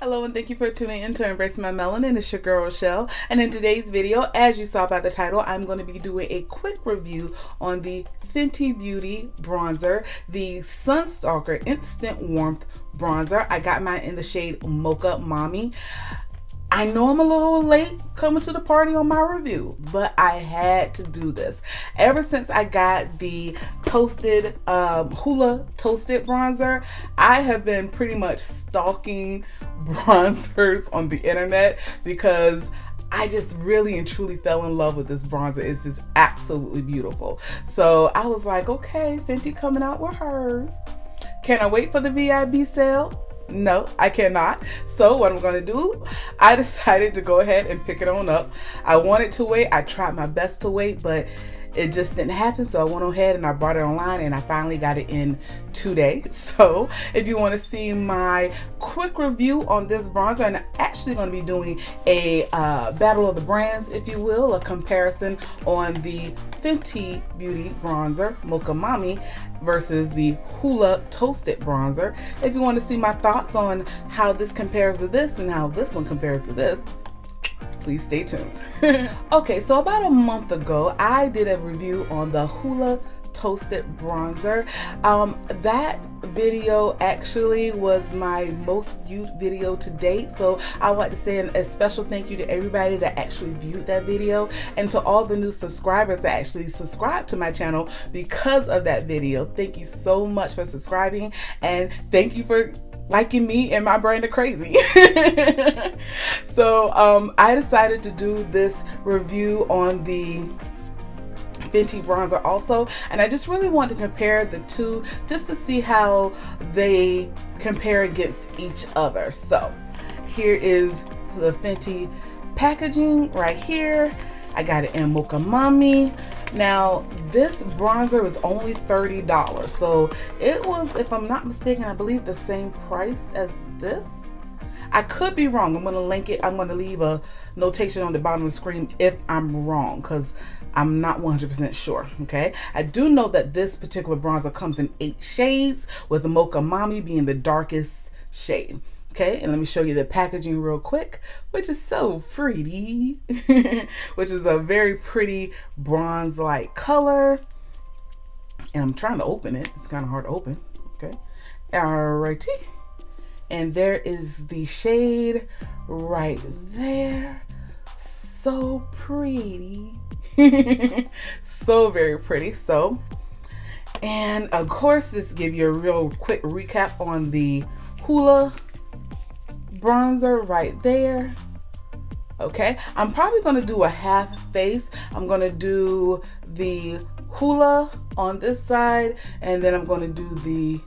Hello and thank you for tuning in to Embracing My Melanin. It's your girl Rochelle, and in today's video, as you saw by the title, I'm going to be doing a quick review on the Fenty Beauty bronzer, the Sunstalker Instant Warmth bronzer. I got mine in the shade Mocha Mommy. I know I'm a little late coming to the party on my review, but I had to do this. Ever since I got the toasted Hoola toasted bronzer, I have been pretty much stalking bronzers on the internet because I just really and truly fell in love with this bronzer. It's just absolutely beautiful. So I was like, okay, Fenty coming out with hers. Can I wait for the VIB sale? No, I cannot. So what I'm going to do, I decided to go ahead and pick it on up. I wanted to wait. I tried my best to wait, but it just didn't happen. So I went ahead and I bought it online and I finally got it in today. So if you want to see my quick review on this bronzer, and I'm actually going to be doing a battle of the brands, if you will, a comparison on the Fenty Beauty bronzer, Mocha Mommy, versus the Hoola toasted bronzer. If you want to see my thoughts on how this compares to this and how this one compares to this, please stay tuned. Okay, so about a month ago, I did a review on the Hoola toasted bronzer. That video actually was my most viewed video to date, so I would like to say a special thank you to everybody that actually viewed that video, and to all the new subscribers that actually subscribed to my channel because of that video. Thank you so much for subscribing, and thank you for liking me and my brand of crazy. So I decided to do this review on the Fenty bronzer also, and I just really want to compare the two just to see how they compare against each other. So here is the Fenty packaging right here. I got it in Mocha Mommy. Now this bronzer was only $30, so it was, if I'm not mistaken, I believe the same price as this. I could be wrong. I'm going to link it. I'm going to leave a notation on the bottom of the screen if I'm wrong, because I'm not 100% sure. Okay, I do know that this particular bronzer comes in 8 shades, with the Mocha Mommy being the darkest shade. Okay, and let me show you the packaging real quick, which is so pretty, which is a very pretty bronze-like color. And I'm trying to open it. It's kind of hard to open. Okay, alrighty. And there is the shade right there. So pretty. So very pretty. So, and of course, just give you a real quick recap on the Hoola bronzer right there. Okay, I'm probably going to do a half face. I'm going to do the Hoola on this side, and then I'm going to do the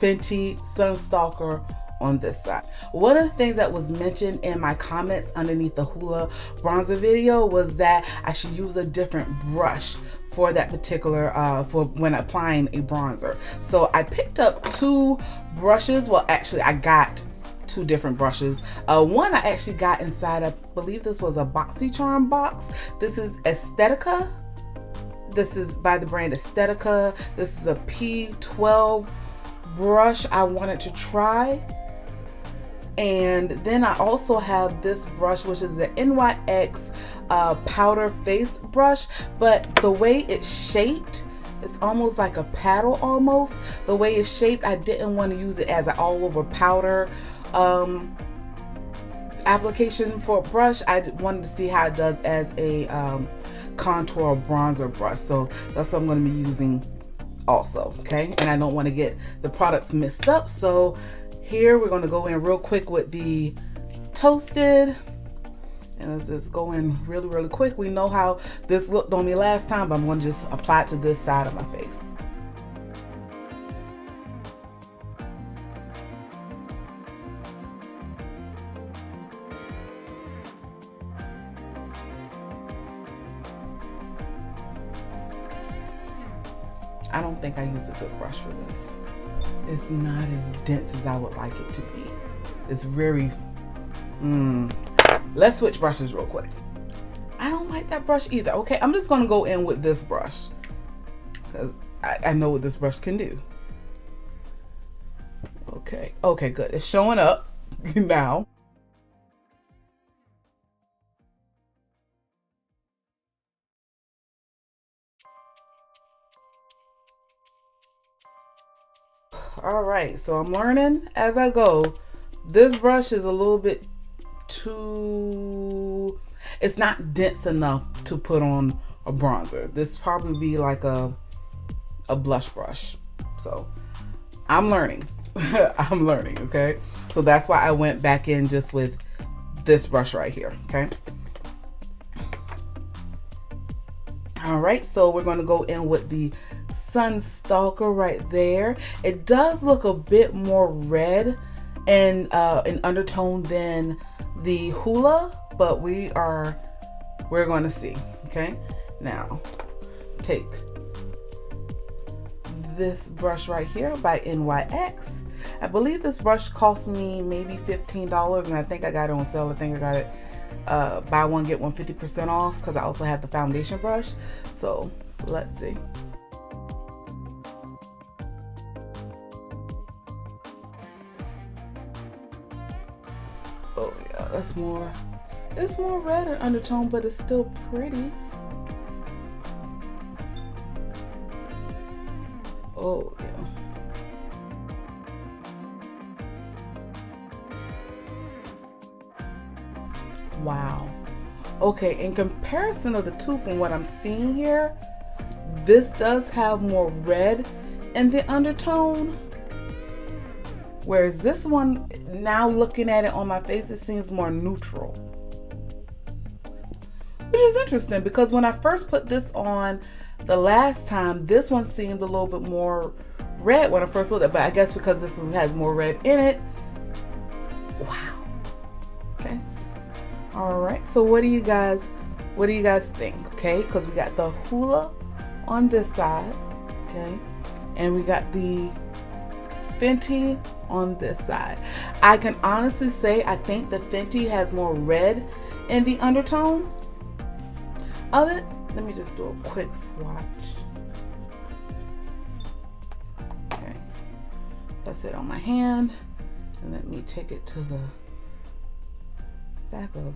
Fenty Sunstalker on this side. One of the things that was mentioned in my comments underneath the Hoola bronzer video was that I should use a different brush for that particular for when applying a bronzer. So I picked up 2 brushes. Well, actually I got 2 different brushes. One I actually got inside, I believe this was a BoxyCharm box. This is Aesthetica. This is by the brand Aesthetica. This is a P12 brush I wanted to try. And then I also have this brush, which is an NYX powder face brush, but the way it's shaped, it's almost like a paddle almost. The way it's shaped, I didn't want to use it as an all over powder application for a brush. I wanted to see how it does as a contour bronzer brush. So that's what I'm going to be using also. Okay, and I don't want to get the products mixed up. So here we're going to go in real quick with the toasted, and let's just go in really quick. We know how this looked on me last time, but I'm going to just apply it to this side of my face. I don't think I used a good brush for this. It's not as dense as I would like it to be. It's very, let's switch brushes real quick. I don't like that brush either. Okay, I'm just gonna go in with this brush because I know what this brush can do. Okay, good. It's showing up now. All right, so I'm learning as I go. This brush is a little bit too, it's not dense enough to put on a bronzer. This probably be like a blush brush. So I'm learning. I'm learning, okay? So that's why I went back in just with this brush right here, okay? All right, so we're going to go in with the Sunstalker right there. It does look a bit more red and in undertone than the Hoola, but we're going to see, okay? Now, take this brush right here by NYX. I believe this brush cost me maybe $15, and I think I got it on sale. I think I got it buy one get one 50% off, because I also have the foundation brush. So let's see. Oh yeah, that's more, it's more red in undertone, but it's still pretty. Oh yeah. Wow. Okay, in comparison of the two, from what I'm seeing here, this does have more red in the undertone, whereas this one, now looking at it on my face, it seems more neutral, which is interesting, because when I first put this on the last time, this one seemed a little bit more red when I first looked at it, but I guess because this one has more red in it. Wow. Okay. All right, so what do you guys think? Okay, because we got the Hoola on this side, okay, and we got the Fenty on this side. I can honestly say I think the Fenty has more red in the undertone of it. Let me just do a quick swatch. Okay, that's it on my hand, and let me take it to the back of.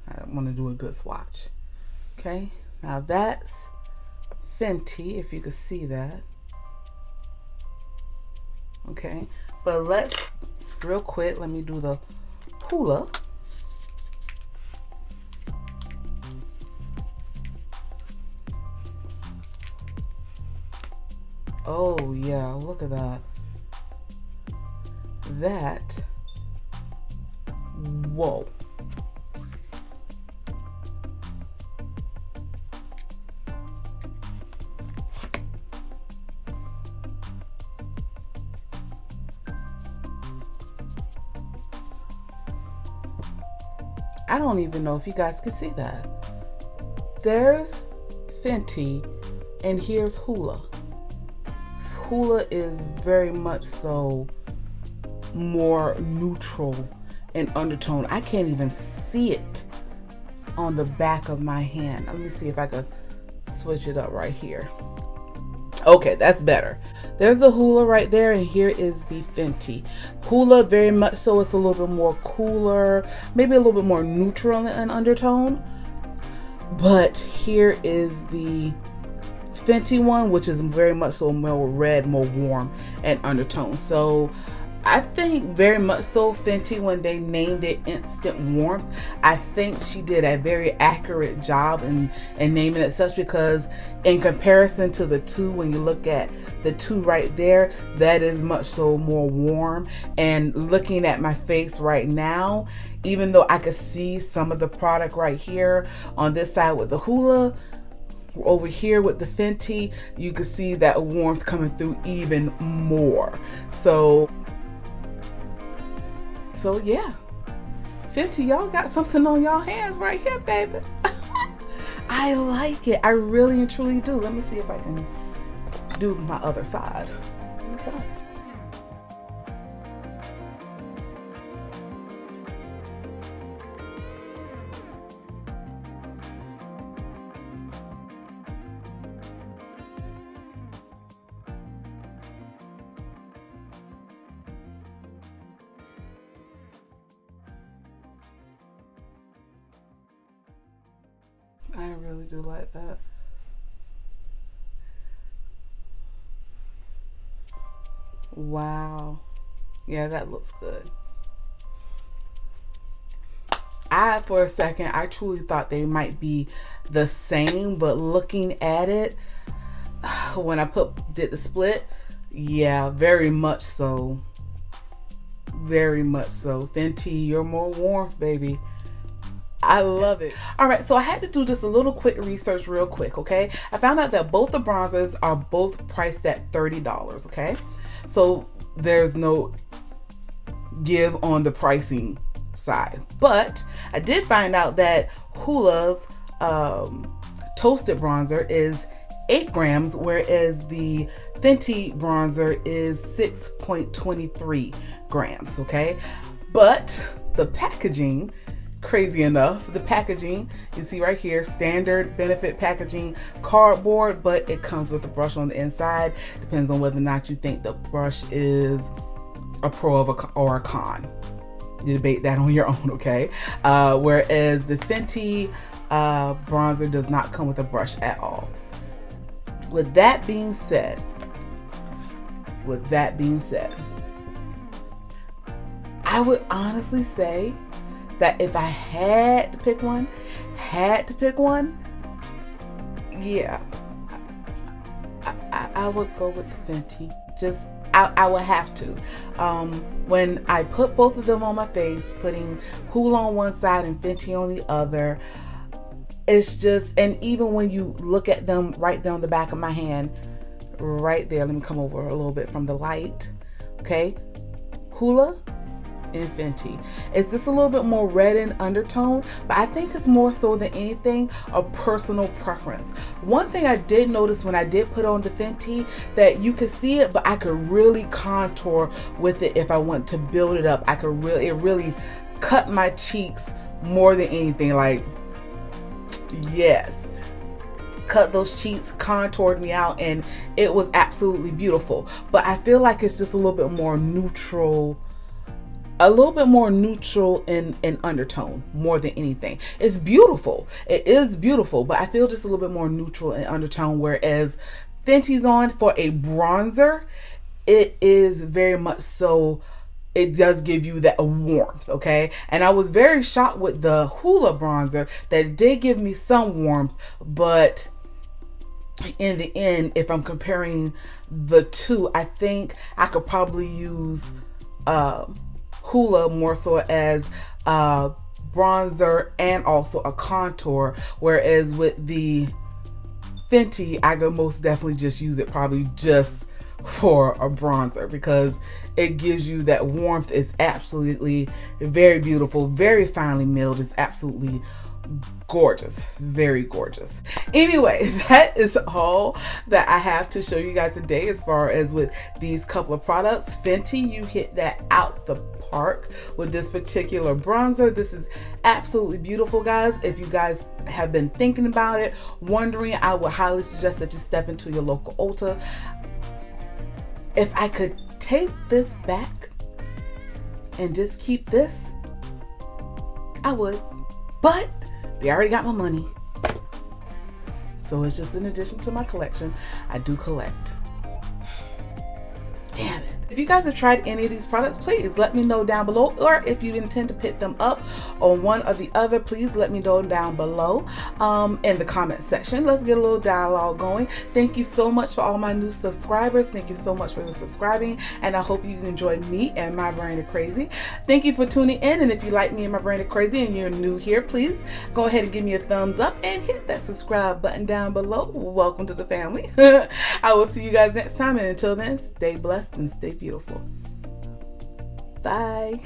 I want to do a good swatch. Okay, now that's Fenty, if you could see that. Okay, but let's real quick, let me do the Hoola. Oh yeah, look at that. That, whoa. I don't even know if you guys can see that. There's Fenty and here's Hoola. Hoola is very much so more neutral in undertone. I can't even see it on the back of my hand. Let me see if I could switch it up right here. Okay, that's better. There's a Hoola right there, and here is the Fenty. Hoola very much so, it's a little bit more cooler, maybe a little bit more neutral in undertone. But here is the Fenty one, which is very much so more red, more warm and undertone. So I think very much so Fenty, when they named it Instant Warmth, I think she did a very accurate job in naming it such, because in comparison to the two, when you look at the two right there, that is much so more warm. And looking at my face right now, even though I could see some of the product right here on this side with the Hoola, over here with the Fenty, you can see that warmth coming through even more. So yeah, Fenty, y'all got something on y'all hands right here, baby. I like it. I really and truly do. Let me see if I can do my other side. Okay. I really do like that. Wow. Yeah, that looks good. For a second, I truly thought they might be the same, but looking at it, when I did the split, yeah, very much so. Very much so. Fenty, you're more warmth, baby. I love it. All right, so I had to do just a little quick research real quick, okay? I found out that both the bronzers are both priced at $30, okay? So there's no give on the pricing side. But I did find out that Hoola's toasted bronzer is 8 grams, whereas the Fenty bronzer is 6.23 grams, okay? But the packaging, crazy enough, the packaging, you see right here, standard benefit packaging, cardboard, but it comes with a brush on the inside. Depends on whether or not you think the brush is a pro or a con. You debate that on your own, okay? Whereas the Fenty bronzer does not come with a brush at all. With that being said, I would honestly say that if I had to pick one, yeah, I would go with the Fenty. Just, I would have to. When I put both of them on my face, putting Hoola on one side and Fenty on the other, it's just, and even when you look at them right down the back of my hand, right there, let me come over a little bit from the light, okay? Hoola and Fenty. It's just a little bit more red in undertone, but I think it's more so than anything a personal preference. One thing I did notice when I did put on the Fenty, that you could see it, but I could really contour with it if I want to build it up. I could really, it really cut my cheeks more than anything. Like, yes, cut those cheeks, contoured me out, and it was absolutely beautiful. But I feel like it's just a little bit more neutral, in undertone more than anything. It's beautiful. It is beautiful, but I feel just a little bit more neutral in undertone, whereas Fenty's on for a bronzer, it is very much so, it does give you that warmth, okay? And I was very shocked with the Hoola bronzer that it did give me some warmth, but in the end, if I'm comparing the two, I think I could probably use Hoola more so as bronzer and also a contour, whereas with the Fenty, I could most definitely just use it probably just for a bronzer, because it gives you that warmth. It's absolutely very beautiful, very finely milled. It's absolutely gorgeous, very gorgeous. Anyway, that is all that I have to show you guys today as far as with these couple of products. Fenty, you hit that out the park with this particular bronzer. This is absolutely beautiful, guys. If you guys have been thinking about it, wondering, I would highly suggest that you step into your local Ulta. If I could take this back and just keep this, I would, but they already got my money. So it's just an addition to my collection. I do collect. Damn it. If you guys have tried any of these products, please let me know down below. Or if you intend to pick them up on one or the other, please let me know down below in the comment section. Let's get a little dialogue going. Thank you so much for all my new subscribers. Thank you so much for subscribing. And I hope you enjoy me and my brand of crazy. Thank you for tuning in. And if you like me and my brand of crazy and you're new here, please go ahead and give me a thumbs up and hit that subscribe button down below. Welcome to the family. I will see you guys next time. And until then, stay blessed and stay beautiful. Bye.